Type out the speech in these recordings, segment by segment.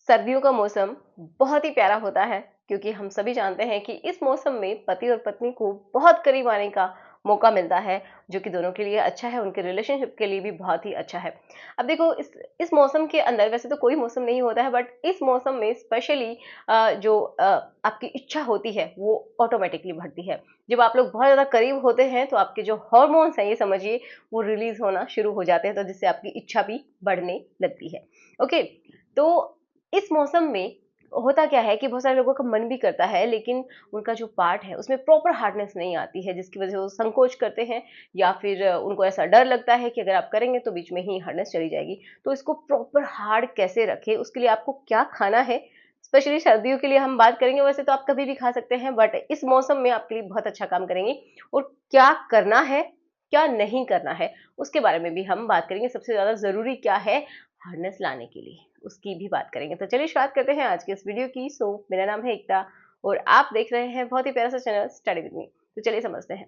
सर्दियों का मौसम बहुत ही प्यारा होता है क्योंकि हम सभी जानते हैं कि इस मौसम में पति और पत्नी को बहुत करीब आने का मौका मिलता है, जो कि दोनों के लिए अच्छा है, उनके रिलेशनशिप के लिए भी बहुत ही अच्छा है। अब देखो इस मौसम के अंदर वैसे तो कोई मौसम नहीं होता है, बट इस मौसम में स्पेशली आपकी इच्छा होती है वो ऑटोमेटिकली बढ़ती है। जब आप लोग बहुत ज़्यादा करीब होते हैं तो आपके जो हॉर्मोन्स हैं, ये समझिए, वो रिलीज होना शुरू हो जाते हैं, तो जिससे आपकी इच्छा भी बढ़ने लगती है। ओके, तो इस मौसम में होता क्या है कि बहुत सारे लोगों का मन भी करता है, लेकिन उनका जो पार्ट है उसमें प्रॉपर हार्डनेस नहीं आती है, जिसकी वजह से वो संकोच करते हैं, या फिर उनको ऐसा डर लगता है कि अगर आप करेंगे तो बीच में ही हार्डनेस चली जाएगी। तो इसको प्रॉपर हार्ड कैसे रखें, उसके लिए आपको क्या खाना है, स्पेशली सर्दियों के लिए हम बात करेंगे। वैसे तो आप कभी भी खा सकते हैं, बट इस मौसम में आपके लिए बहुत अच्छा काम करेंगे। और क्या करना है, क्या नहीं करना है, उसके बारे में भी हम बात करेंगे। सबसे ज्यादा जरूरी क्या है हार्डनेस लाने के लिए, उसकी भी बात करेंगे। तो चलिए शुरुआत करते हैं आज के इस वीडियो की। मेरा नाम है एकता और आप देख रहे हैं बहुत ही प्यारा सा चैनल स्टडी विद मी। तो चलिए समझते हैं।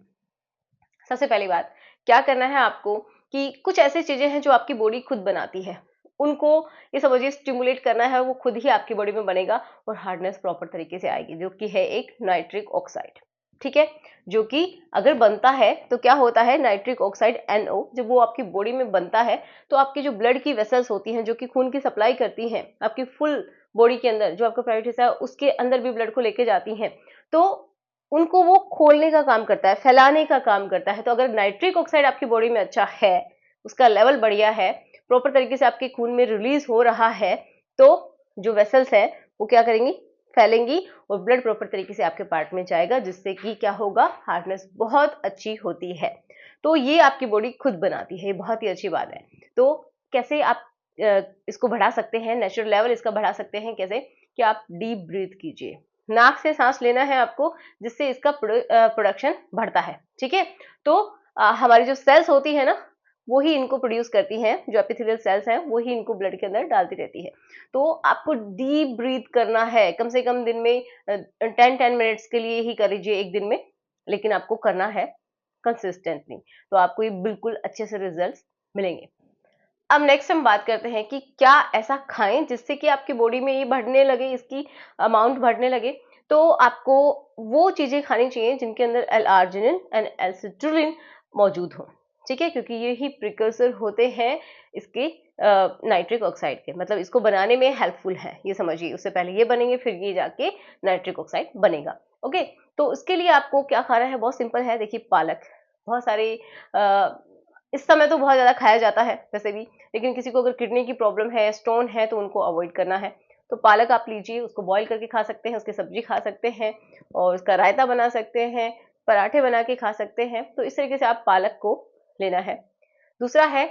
सबसे पहली बात, क्या करना है आपको कि कुछ ऐसी चीजें हैं जो आपकी बॉडी खुद बनाती है, उनको ये समझिए स्टिमुलेट करना है, वो खुद ही आपकी बॉडी में बनेगा और हार्डनेस प्रॉपर तरीके से आएगी, जो कि है एक नाइट्रिक ऑक्साइड। ठीक है, जो कि अगर बनता है तो क्या होता है, नाइट्रिक ऑक्साइड NO जब वो आपकी बॉडी में बनता है तो आपकी जो ब्लड की वेसल्स होती हैं, जो कि खून की सप्लाई करती हैं आपकी फुल बॉडी के अंदर, जो आपका प्राइवेट हिस्सा है उसके अंदर भी ब्लड को लेके जाती हैं, तो उनको वो खोलने का काम करता है, फैलाने का काम करता है। तो अगर नाइट्रिक ऑक्साइड आपकी बॉडी में अच्छा है, उसका लेवल बढ़िया है, प्रॉपर तरीके से आपके खून में रिलीज हो रहा है, तो जो वेसल्स है वो क्या करेंगी, फैलेंगी और ब्लड प्रॉपर तरीके से आपके पार्ट में जाएगा, जिससे कि क्या होगा, हार्डनेस बहुत अच्छी होती है। तो ये आपकी बॉडी खुद बनाती है, ये बहुत ही अच्छी बात है। तो कैसे आप इसको बढ़ा सकते हैं, नेचुरल लेवल इसका बढ़ा सकते हैं कैसे, कि आप डीप ब्रीथ कीजिए, नाक से सांस लेना है आपको, जिससे इसका प्रोडक्शन बढ़ता है। ठीक है, तो हमारी जो सेल्स होती है ना, वो ही इनको प्रोड्यूस करती हैं, जो एपिथेलियल सेल्स हैं वो ही इनको ब्लड के अंदर डालती रहती है। तो आपको डीप ब्रीथ करना है, कम से कम दिन में 10 मिनट्स के लिए ही कर लीजिए एक दिन में, लेकिन आपको करना है कंसिस्टेंटली, तो आपको ये बिल्कुल अच्छे से रिजल्ट्स मिलेंगे। अब नेक्स्ट हम बात करते हैं कि क्या ऐसा खाएं जिससे कि आपकी बॉडी में ये बढ़ने लगे, इसकी अमाउंट बढ़ने लगे। तो आपको वो चीजें खानी चाहिए जिनके अंदर L-आर्जिनिन एंड एल्सिट्रुलिन मौजूद हो। ठीक है, क्योंकि ये ही प्रिकर्सर होते हैं इसके नाइट्रिक ऑक्साइड के, मतलब इसको बनाने में हेल्पफुल है, ये समझिए। उससे पहले ये बनेंगे, फिर ये जाके नाइट्रिक ऑक्साइड बनेगा। ओके, तो इसके लिए आपको क्या खाना है, बहुत सिंपल है। देखिए, पालक बहुत सारे इस समय तो बहुत ज्यादा खाया जाता है वैसे भी, लेकिन किसी को अगर किडनी की प्रॉब्लम है, स्टोन है, तो उनको अवॉइड करना है। तो पालक आप लीजिए, उसको बॉईल करके खा सकते हैं, उसकी सब्जी खा सकते हैं और उसका रायता बना सकते हैं, पराठे बना के खा सकते हैं। तो इस तरीके से आप पालक को लेना है। दूसरा है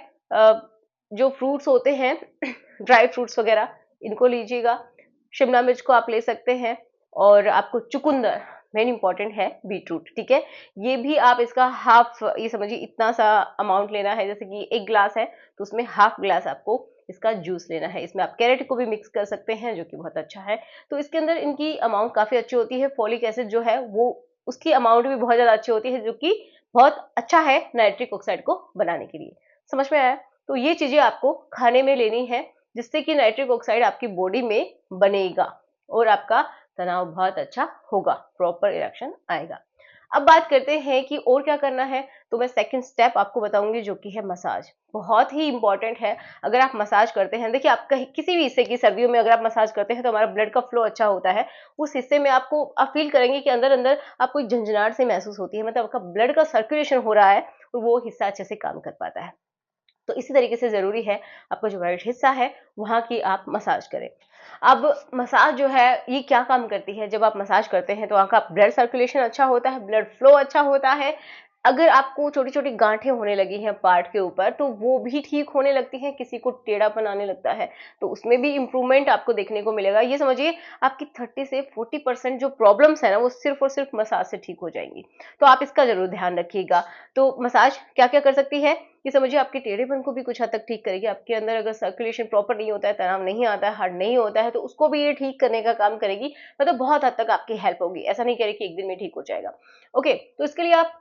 जो फ्रूट्स होते हैं ड्राई फ्रूट्स वगैरह, इनको लीजिएगा। शिमला मिर्च को आप ले सकते हैं, और आपको चुकंदर, मेन इंपॉर्टेंट है बीटरूट। ठीक है, ये भी आप इसका हाफ, ये समझिए इतना सा अमाउंट लेना है, जैसे कि 1 ग्लास है तो उसमें हाफ ग्लास आपको इसका जूस लेना है। इसमें आप कैरेट को भी मिक्स कर सकते हैं, जो कि बहुत अच्छा है। तो इसके अंदर इनकी अमाउंट काफी अच्छी होती है, फोलिक एसिड जो है वो, उसकी अमाउंट भी बहुत ज्यादा अच्छी होती है, जो कि बहुत अच्छा है नाइट्रिक ऑक्साइड को बनाने के लिए। समझ में आया? तो ये चीजें आपको खाने में लेनी है, जिससे कि नाइट्रिक ऑक्साइड आपकी बॉडी में बनेगा और आपका तनाव बहुत अच्छा होगा, प्रॉपर रिएक्शन आएगा। अब बात करते हैं कि और क्या करना है, तो मैं सेकंड स्टेप आपको बताऊंगी, जो कि है मसाज। बहुत ही इंपॉर्टेंट है। अगर आप मसाज करते हैं, देखिए, आप कहीं किसी भी हिस्से की, सर्दियों में अगर आप मसाज करते हैं तो हमारा ब्लड का फ्लो अच्छा होता है। उस हिस्से में आपको, आप फील करेंगे कि अंदर अंदर आपको एक झंझनाहट से महसूस होती है, मतलब आपका ब्लड का सर्कुलेशन हो रहा है और वो हिस्सा अच्छे से काम कर पाता है। तो इसी तरीके से ज़रूरी है, आपका जो राइट हिस्सा है वहाँ की आप मसाज करें। अब मसाज जो है ये क्या काम करती है, जब आप मसाज करते हैं तो वहाँ का ब्लड सर्कुलेशन अच्छा होता है, ब्लड फ्लो अच्छा होता है। अगर आपको छोटी छोटी गांठें होने लगी हैं पार्ट के ऊपर, तो वो भी ठीक होने लगती हैं। किसी को टेढ़ापन आने लगता है तो उसमें भी इंप्रूवमेंट आपको देखने को मिलेगा। ये समझिए आपकी 30 से 40% जो प्रॉब्लम्स है ना, वो सिर्फ और सिर्फ मसाज से ठीक हो जाएंगी। तो आप इसका जरूर ध्यान रखिएगा। तो मसाज क्या क्या कर सकती है, ये समझिए आपके टेढ़ेपन को भी कुछ हद तक ठीक करेगी। आपके अंदर अगर सर्कुलेशन प्रॉपर नहीं होता है, तनाव नहीं आता है, हार्ड नहीं होता है, तो उसको भी ये ठीक करने का काम करेगी। मतलब बहुत हद तक आपकी हेल्प होगी। ऐसा नहीं कह रही कि एक दिन में ठीक हो जाएगा। ओके, तो इसके लिए आप